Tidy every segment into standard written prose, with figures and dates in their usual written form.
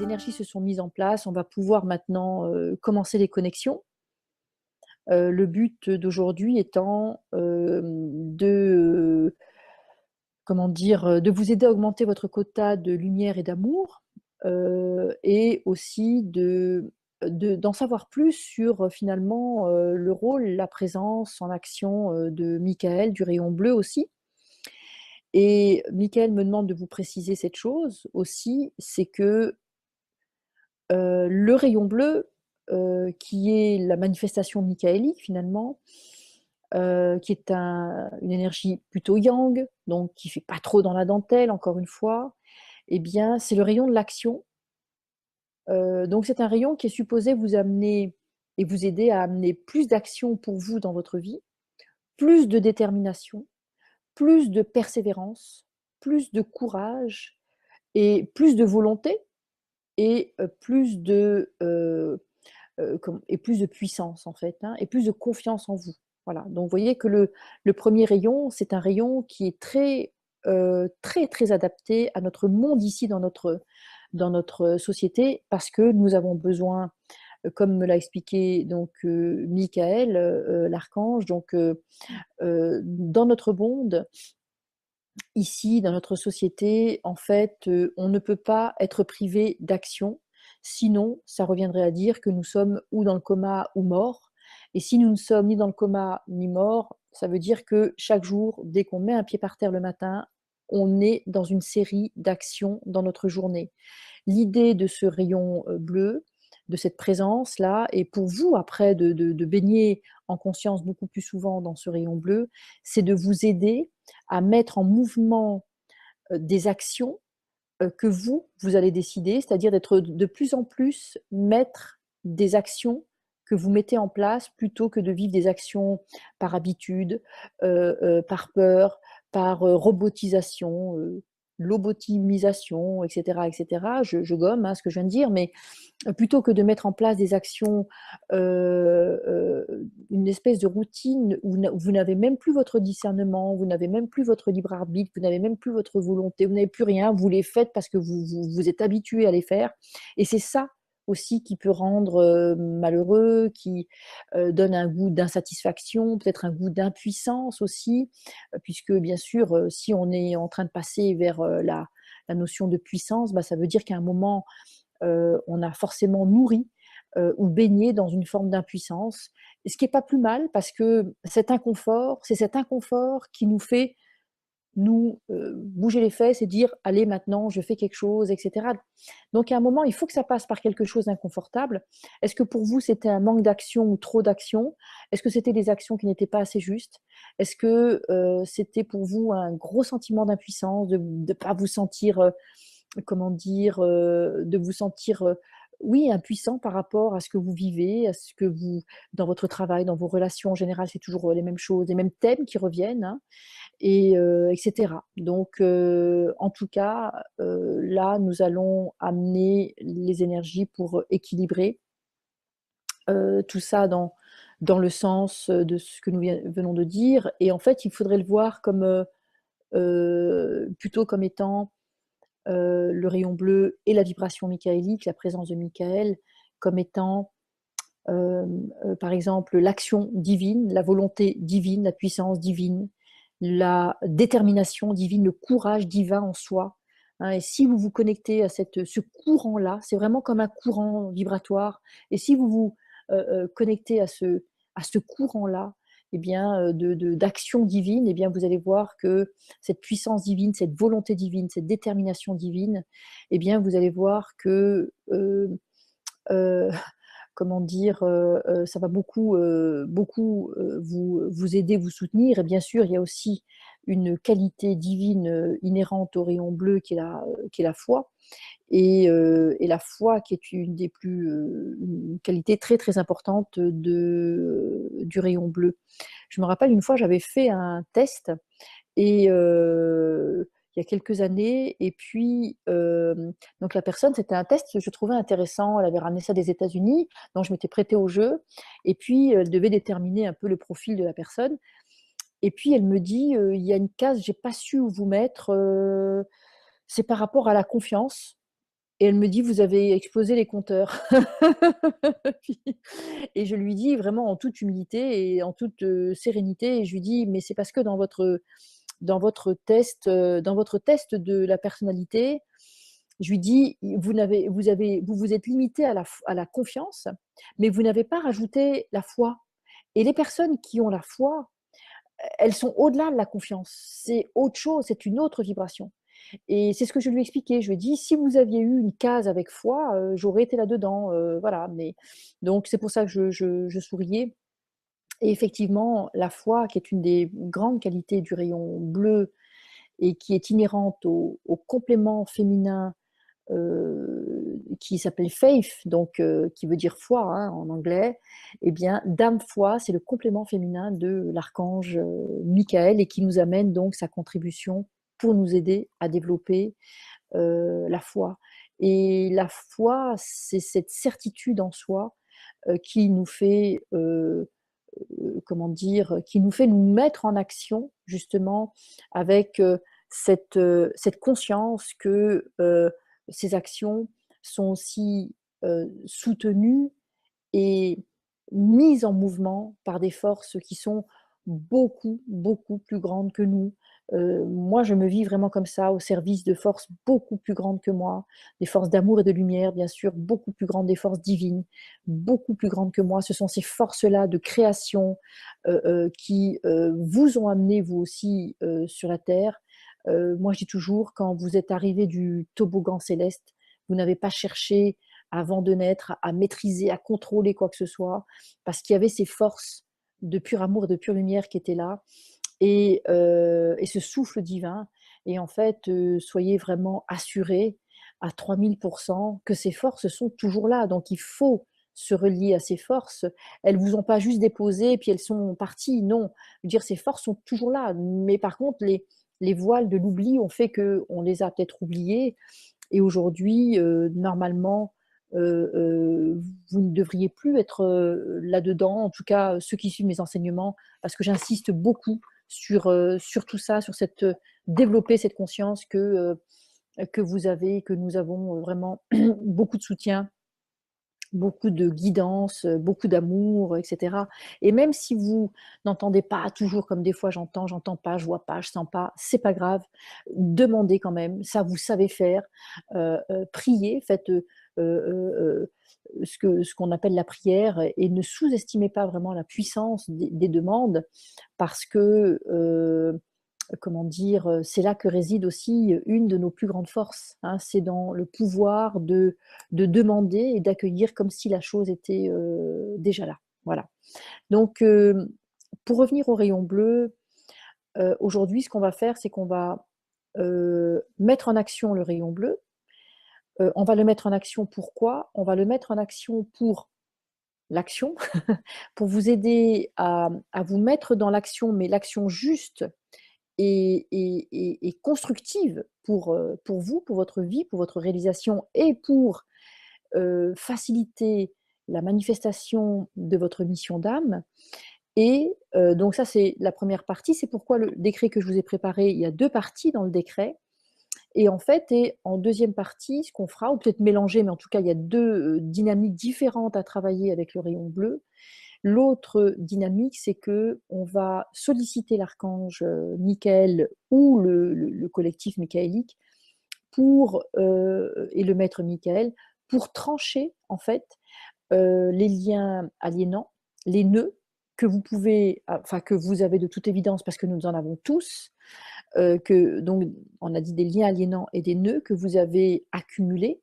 les énergies se sont mises en place, on va pouvoir maintenant, commencer les connexions. Le but d'aujourd'hui étant, comment dire? De vous aider à augmenter votre quota de lumière et d'amour, et aussi d'en savoir plus sur, finalement, le rôle, la présence en action, de Michael, du rayon bleu aussi. Et Michael me demande de vous préciser cette chose aussi, c'est que, le rayon bleu, qui est la manifestation michaélique finalement, qui est une énergie plutôt yang, donc qui fait pas trop dans la dentelle encore une fois, eh bien, c'est le rayon de l'action. Donc c'est un rayon qui est supposé vous amener et vous aider à amener plus d'action pour vous dans votre vie, plus de détermination, plus de persévérance, plus de courage et plus de volonté et plus de puissance en fait, hein, et plus de confiance en vous. Voilà, donc vous voyez que le 1er rayon, c'est un rayon qui est très, très, très adapté à notre monde ici dans notre société parce que nous avons besoin, comme me l'a expliqué donc Michael, l'archange, donc dans notre monde, ici, dans notre société, en fait, on ne peut pas être privé d'action, sinon ça reviendrait à dire que nous sommes ou dans le coma ou morts. Et si nous ne sommes ni dans le coma ni morts, ça veut dire que chaque jour, dès qu'on met un pied par terre le matin, on est dans une série d'actions dans notre journée. L'idée de ce rayon, bleu, de cette présence-là et pour vous après de baigner en conscience beaucoup plus souvent dans ce rayon bleu, c'est de vous aider à mettre en mouvement, des actions, que vous allez décider, c'est-à-dire d'être de plus en plus maître des actions que vous mettez en place plutôt que de vivre des actions par habitude, par peur, par, robotisation, lobotomisation et cetera. Je gomme, hein, ce que je viens de dire, mais plutôt que de mettre en place des actions, une espèce de routine où vous n'avez même plus votre discernement, vous n'avez même plus votre libre arbitre, vous n'avez même plus votre volonté, vous n'avez plus rien, vous les faites parce que vous êtes habitué à les faire et c'est ça aussi qui peut rendre, malheureux, qui, donne un goût d'insatisfaction, peut-être un goût d'impuissance aussi, puisque bien sûr, si on est en train de passer vers, la notion de puissance, bah, ça veut dire qu'à un moment, on a forcément nourri, ou baigné dans une forme d'impuissance. Et ce qui est pas plus mal parce que c'est cet inconfort qui nous fait nous, bouger les fesses et dire: «Allez maintenant je fais quelque chose» et cetera. Donc à un moment, il faut que ça passe par quelque chose d'inconfortable. Est-ce que pour vous, c'était un manque d'action ou trop d'action? Est-ce que c'était des actions qui n'étaient pas assez justes? Est-ce que, c'était pour vous un gros sentiment d'impuissance, de pas vous sentir, comment dire? De vous sentir, oui, impuissant par rapport à ce que vous vivez, à ce que vous dans votre travail, dans vos relations en général, c'est toujours, les mêmes choses, les mêmes thèmes qui reviennent, hein et cetera. Donc en tout cas, là, nous allons amener les énergies pour, équilibrer, tout ça dans le sens, de ce que nous venons de dire et en fait, il faudrait le voir comme, plutôt comme étant le rayon bleu et la vibration michaélique, la présence de Michael, comme étant, par exemple, l'action divine, la volonté divine, la puissance divine, la détermination divine, le courage divin en soi, hein et si vous vous connectez à ce courant-là, c'est vraiment comme un courant vibratoire et si vous vous, connectez à ce courant-là et bien, d'action divine et bien, vous allez voir que cette puissance divine, cette volonté divine, cette détermination divine et bien, vous allez voir que, heu, comment dire? Ça va beaucoup, vous aider, vous soutenir et bien sûr, il y a aussi une qualité divine, inhérente au rayon bleu qui est la foi et la foi qui est une qualité très, très importante du rayon bleu. Je me rappelle une fois, j'avais fait un test et il y a quelques années et puis, donc la personne, c'était un test que je trouvais intéressant. Elle avait ramené ça des États-Unis, donc je m'étais prêtée au jeu et puis, elle devait déterminer un peu le profil de la personne et puis elle me dit: «Il y a une case, j'ai pas su où vous mettre, c'est par rapport à la confiance» Et elle me dit: «Vous avez explosé les compteurs». Puis et je lui dis vraiment en toute humilité et en toute, sérénité et je lui dis: «Mais c'est parce que dans votre test de la personnalité», je lui dis: «Vous vous êtes limité à la confiance, mais vous n'avez pas rajouté la foi et les personnes qui ont la foi, elles sont au-delà de la confiance. C'est autre chose, c'est une autre vibration». Et c'est ce que je lui ai expliqué. Je lui ai dit: «Si vous aviez eu une case avec foi, j'aurais été là-dedans, voilà, mais» donc c'est pour ça que je souriais et effectivement, la foi, qui est une des grandes qualités du rayon bleu et qui est inhérente au complément féminin, qui s'appelle faith, donc qui veut dire foi, hein, en anglais, eh bien, dame foi, c'est le complément féminin de l'archange, Michael et qui nous amène donc sa contribution pour nous aider à développer la foi. Et la foi, c'est cette certitude en soi qui nous fait, comment dire, qui nous fait nous mettre en action justement avec cette conscience que ces actions sont aussi soutenues et mise en mouvement par des forces qui sont beaucoup, beaucoup plus grandes que nous. Moi, je me vis vraiment comme ça, au service de forces beaucoup plus grandes que moi, des forces d'amour et de lumière, bien sûr, beaucoup plus grandes, des forces divines, beaucoup plus grandes que moi. Ce sont ces forces-là de création qui vous ont amené, vous aussi, sur la Terre. Moi, je dis toujours, quand vous êtes arrivé du toboggan céleste, vous n'avez pas cherché avant de naître, à maîtriser, à contrôler quoi que ce soit, parce qu'il y avait ces forces de pur amour et de pure lumière qui étaient là, et ce souffle divin. Et en fait, soyez vraiment assurés à 3000 que ces forces sont toujours là. Donc il faut se relier à ces forces. Elles vous ont pas juste déposé et puis elles sont parties. Non, je veux dire, ces forces sont toujours là. Mais par contre, les voiles de l'oubli ont fait qu'on les a peut-être oubliées et aujourd'hui, normalement, vous ne devriez plus être, là-dedans, en tout cas, ceux qui suivent mes enseignements, parce que j'insiste beaucoup sur tout ça, sur cette, développer cette conscience que vous avez, que nous avons, vraiment beaucoup de soutien, beaucoup de guidance, beaucoup d'amour, et cetera. Et même si vous n'entendez pas toujours comme des fois j'entends pas, je vois pas, je sens pas, c'est pas grave. Demandez quand même, ça vous savez faire. Priez, faites, ce qu'on appelle la prière et ne sous-estimez pas vraiment la puissance des demandes parce que, comment dire? C'est là que réside aussi une de nos plus grandes forces, hein. C'est dans le pouvoir de demander et d'accueillir comme si la chose était, déjà là. Voilà. Donc, pour revenir au rayon bleu, aujourd'hui, ce qu'on va faire, c'est qu'on va, mettre en action le rayon bleu. On va le mettre en action pourquoi? On va le mettre en action pour l'action, pour vous aider à vous mettre dans l'action, mais l'action juste et constructive pour vous, pour votre vie, pour votre réalisation et pour, faciliter la manifestation de votre mission d'âme et donc ça, c'est la première partie. C'est pourquoi le décret que je vous ai préparé, il y a 2 parties dans le décret et en fait et en deuxième partie, ce qu'on fera ou peut-être mélanger, mais en tout cas, il y a 2 dynamiques différentes à travailler avec le rayon bleu. L'autre dynamique, c'est que on va solliciter l'archange, Michael ou le collectif michaélique pour, et le maître Michael, pour trancher en fait, les liens aliénants, les nœuds que vous pouvez enfin que vous avez de toute évidence parce que nous en avons tous, que donc on a dit des liens aliénants et des nœuds que vous avez accumulés,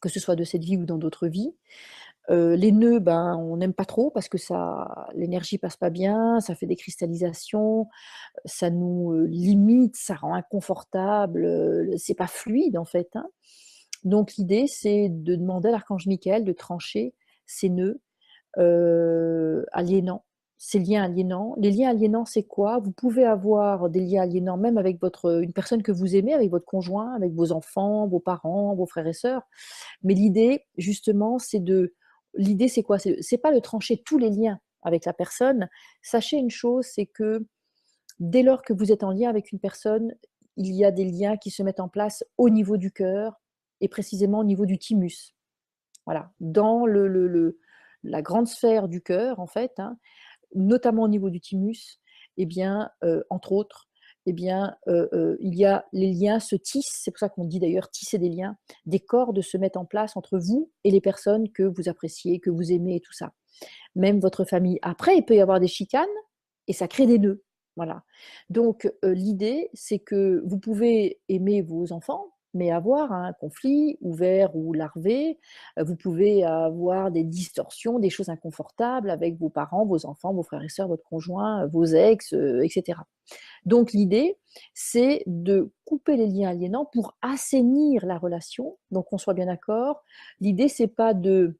que ce soit de cette vie ou dans d'autres vies. Les nœuds, ben, on n'aime pas trop parce que ça l'énergie passe pas bien, ça fait des cristallisations, ça nous, limite, ça rend inconfortable, c'est pas fluide en fait, hein. Donc l'idée, c'est de demander à l'archange Michael de trancher ces nœuds, aliénants, ces liens aliénants. Les liens aliénants, c'est quoi? Vous pouvez avoir des liens aliénants même avec votre, une personne que vous aimez, avec votre conjoint, avec vos enfants, vos parents, vos frères et sœurs. Mais l'idée, justement, l'idée, c'est quoi? C'est pas de trancher tous les liens avec la personne. Sachez une chose, c'est que dès lors que vous êtes en lien avec une personne, il y a des liens qui se mettent en place au niveau du cœur, et précisément au niveau du thymus. Voilà, dans la grande sphère du cœur, en fait, hein, notamment au niveau du thymus, eh bien, entre autres, eh bien, il y a les liens se tissent, c'est pour ça qu'on dit d'ailleurs tisser des liens, des cordes se mettent en place entre vous et les personnes que vous appréciez, que vous aimez et tout ça. Même votre famille. Après, il peut y avoir des chicanes et ça crée des nœuds. Voilà. Donc, l'idée, c'est que vous pouvez aimer vos enfants, mais avoir un conflit ouvert ou larvé. Vous pouvez avoir des distorsions, des choses inconfortables avec vos parents, vos enfants, vos frères et sœurs, votre conjoint, vos ex, etc. Donc, l'idée, c'est de couper les liens aliénants pour assainir la relation. Donc, qu'on soit bien d'accord. L'idée, c'est pas de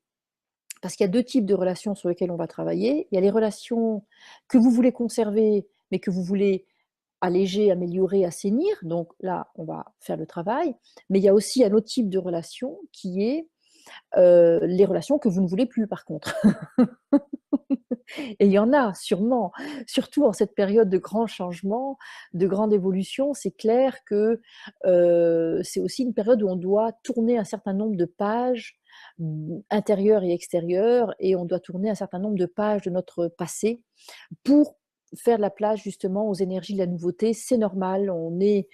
parce qu'il y a 2 types de relations sur lesquelles on va travailler. Il y a les relations que vous voulez conserver, mais que vous voulez alléger, améliorer, assainir. Donc là, on va faire le travail. Mais il y a aussi un autre type de relation qui est, les relations que vous ne voulez plus par contre. Et il y en a sûrement, surtout en cette période de grands changements, de grande évolution. C'est clair que, c'est aussi une période où on doit tourner un certain nombre de pages, intérieures et extérieures, et on doit tourner un certain nombre de pages de notre passé pour faire de la place justement aux énergies de la nouveauté. C'est normal, on est,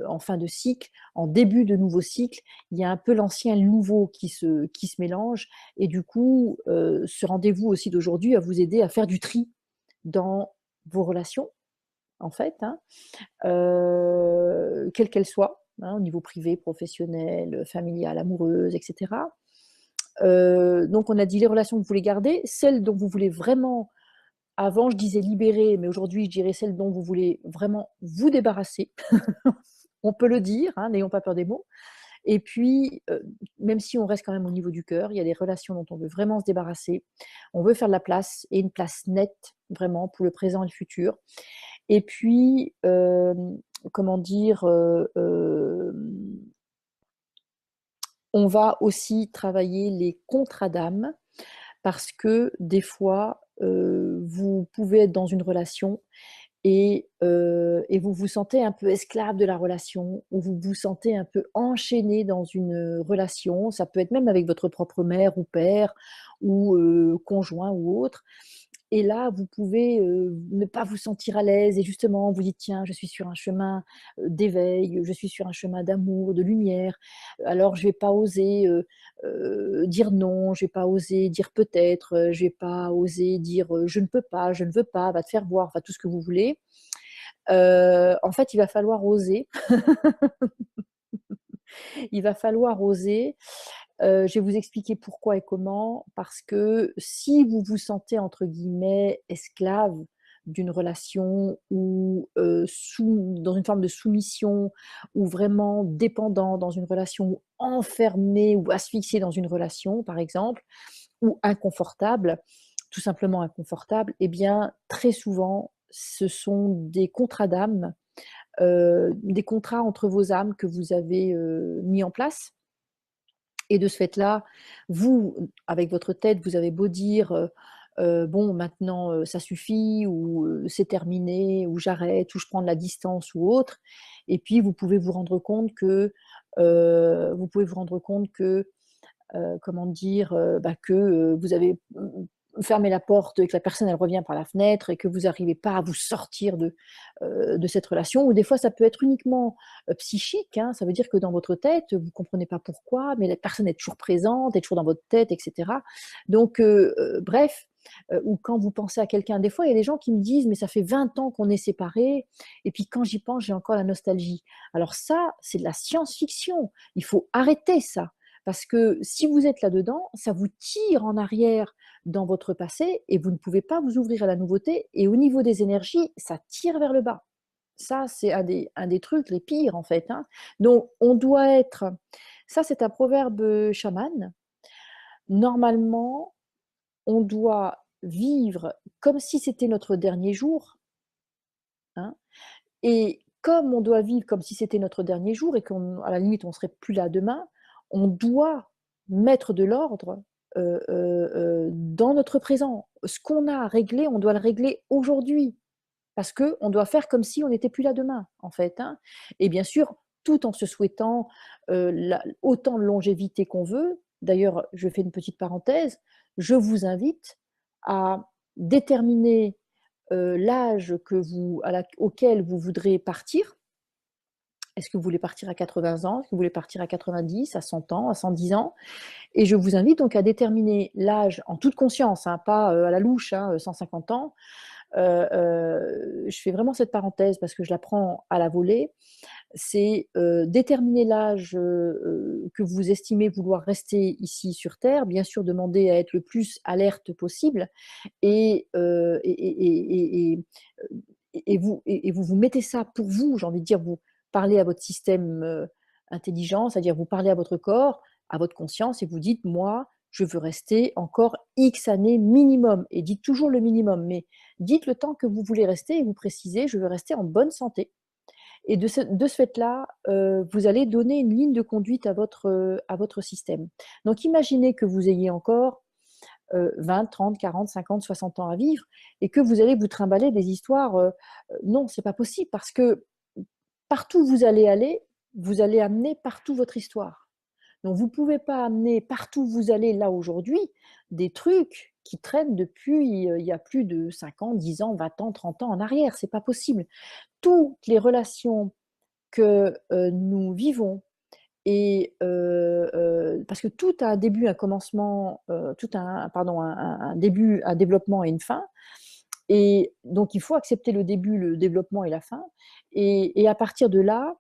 en fin de cycle, en début de nouveau cycle. Il y a un peu l'ancien et le nouveau qui se mélangent, et du coup, ce rendez-vous aussi d'aujourd'hui va vous aider à faire du tri dans vos relations, en fait, hein, quelles qu'elles soient, hein, au niveau privé, professionnel, familial, amoureuse, et cetera. Donc on a dit les relations que vous voulez garder, celles dont vous voulez vraiment. Avant, je disais libérer, mais aujourd'hui, je dirais celle dont vous voulez vraiment vous débarrasser. On peut le dire, hein, n'ayons pas peur des mots. Et puis, même si on reste quand même au niveau du cœur, il y a des relations dont on veut vraiment se débarrasser. On veut faire de la place, et une place nette, vraiment, pour le présent et le futur. Et puis, comment dire, on va aussi travailler les contrats d'âme, parce que des fois, vous pouvez être dans une relation et vous vous sentez un peu esclave de la relation, ou vous vous sentez un peu enchaîné dans une relation. Ça peut être même avec votre propre mère ou père, ou conjoint ou autre. Et là, vous pouvez, ne pas vous sentir à l'aise, et justement, vous dites: «Tiens, je suis sur un chemin, d'éveil, je suis sur un chemin d'amour, de lumière. Alors je vais pas oser, dire non, je vais pas oser dire peut-être, je vais pas oser dire, je ne peux pas, je ne veux pas, va te faire voir», enfin tout ce que vous voulez. En fait, il va falloir oser. Il va falloir oser. Je vais vous expliquer pourquoi et comment. Parce que si vous vous sentez entre guillemets «esclave» d'une relation, ou dans une forme de soumission, ou vraiment dépendant dans une relation, ou enfermé ou asphyxié dans une relation, par exemple, ou inconfortable, tout simplement inconfortable, eh bien, très souvent, ce sont des contrats d'âme, des contrats entre vos âmes que vous avez, mis en place. Et de ce fait-là, vous, avec votre tête, vous avez beau dire, «Bon maintenant, ça suffit», ou «C'est terminé», ou «J'arrête», ou «Je prends de la distance», ou autre. Et puis vous pouvez vous rendre compte que, comment dire? Que, vous avez, fermé la porte et que la personne elle revient par la fenêtre, et que vous n'arrivez pas à vous sortir de cette relation. Ou des fois ça peut être uniquement, psychique, hein. Ça veut dire que dans votre tête, vous ne comprenez pas pourquoi, mais la personne est toujours présente, est toujours dans votre tête, et cetera. Donc bref, ou quand vous pensez à quelqu'un, des fois il y a des gens qui me disent: «Mais ça fait 20 ans qu'on est séparés, et puis quand j'y pense, j'ai encore la nostalgie». Alors ça, c'est de la science-fiction. Il faut arrêter ça. Parce que si vous êtes là-dedans, ça vous tire en arrière dans votre passé, et vous ne pouvez pas vous ouvrir à la nouveauté, et au niveau des énergies, ça tire vers le bas. Ça, c'est un des trucs les pires, en fait, hein. Donc on doit être, ça c'est un proverbe, chaman. Normalement, on doit vivre comme si c'était notre dernier jour, hein, et comme on doit vivre comme si c'était notre dernier jour, et qu'à la limite on serait plus là demain, on doit mettre de l'ordre, dans notre présent. Ce qu'on a à régler, on doit le régler aujourd'hui, parce qu'on doit faire comme si on n'était plus là demain, en fait, hein. Et bien sûr, tout en se souhaitant, autant de longévité qu'on veut. D'ailleurs, je fais une petite parenthèse, je vous invite à déterminer, l'âge que vous à la auquel vous voudrez partir. Est-ce que vous voulez partir à 80 ans? Est-ce que vous voulez partir à 90, à 100 ans, à 110 ans? Et je vous invite donc à déterminer l'âge en toute conscience, hein, pas, à la louche, hein, 150 ans. Je fais vraiment cette parenthèse parce que je la prends à la volée. C'est, déterminer l'âge, que vous estimez vouloir rester ici sur terre. Bien sûr, demander à être le plus alerte possible et heu et et et et et vous vous mettez ça pour vous, j'ai envie de dire, vous parlez à votre système, intelligent, c'est-à-dire vous parlez à votre corps, à votre conscience et vous dites: «Moi, je veux rester encore X années minimum» et dites toujours le minimum, mais dites le temps que vous voulez rester et vous précisez: «Je veux rester en bonne santé» et de ce fait-là, vous allez donner une ligne de conduite à votre système. Donc imaginez que vous ayez encore 20, 30, 40, 50, 60 ans à vivre et que vous allez vous trimballer des histoires, non, c'est pas possible parce que partout où vous allez aller, vous allez amener partout votre histoire. Donc vous pouvez pas amener partout où vous allez là aujourd'hui, des trucs qui traînent depuis, il y a plus de 5 ans, 10 ans, 20 ans, 30 ans en arrière, c'est pas possible. Toutes les relations que, nous vivons et parce que tout a un début, un commencement, tout a un début, un développement et une fin et donc il faut accepter le début, le développement et la fin et à partir de là,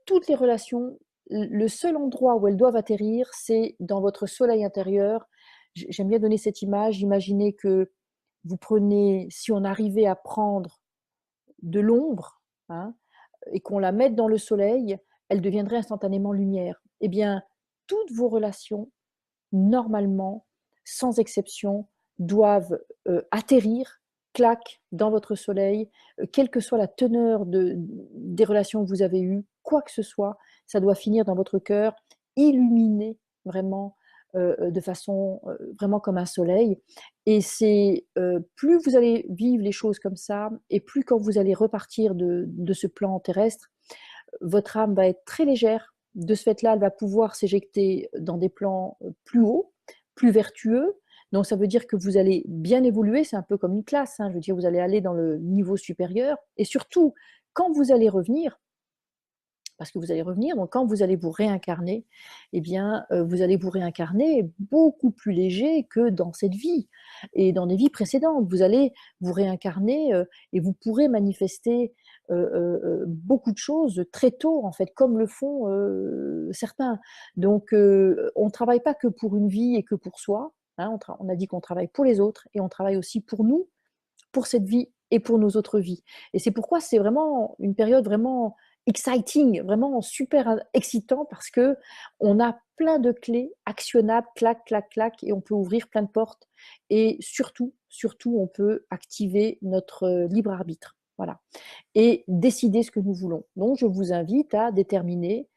toutes les relations, le seul endroit où elles doivent atterrir, c'est dans votre soleil intérieur. J'aime bien donner cette image, imaginez que vous prenez si on arrivait à prendre de l'ombre, hein, et qu'on la mette dans le soleil, elle deviendrait instantanément lumière. Eh bien, toutes vos relations, normalement, sans exception, doivent, atterrir, clac, dans votre soleil, quelle que soit la teneur des relations que vous avez eues, quoi que ce soit, ça doit finir dans votre cœur, illuminé vraiment, de façon, vraiment comme un soleil et c'est, plus vous allez vivre les choses comme ça et plus quand vous allez repartir de ce plan terrestre, votre âme va être très légère. De ce fait-là, elle va pouvoir s'éjecter dans des plans, plus hauts, plus vertueux. Donc ça veut dire que vous allez bien évoluer, c'est un peu comme une classe, hein, je veux dire, vous allez aller dans le niveau supérieur et surtout, quand vous allez revenir, parce que vous allez revenir, donc quand vous allez vous réincarner, eh bien, vous allez vous réincarner beaucoup plus léger que dans cette vie et dans des vies précédentes. Vous allez vous réincarner, et vous pourrez manifester, beaucoup de choses très tôt, en fait, comme le font, certains. Donc, on ne travaille pas que pour une vie et que pour soi, hein, on a dit qu'on travaille pour les autres et on travaille aussi pour nous, pour cette vie et pour nos autres vies. Et c'est pourquoi c'est vraiment une période vraiment exciting, vraiment super excitant parce que on a plein de clés actionnables, clac, clac, clac, et on peut ouvrir plein de portes. Et surtout, surtout, on peut activer notre libre arbitre. Voilà. Et décider ce que nous voulons. Donc, je vous invite à déterminer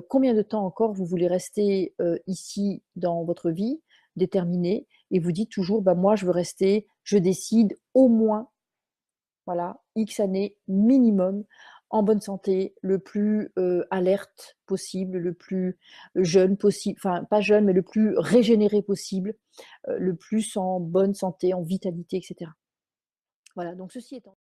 combien de temps encore vous voulez rester ici dans votre vie, déterminer, et vous dites toujours, bah, moi, je veux rester, je décide au moins, voilà, X années minimum, en bonne santé, le plus alerte possible, le plus jeune possible, enfin, pas jeune, mais le plus régénéré possible, le plus en bonne santé, en vitalité, etc. Voilà, donc ceci étant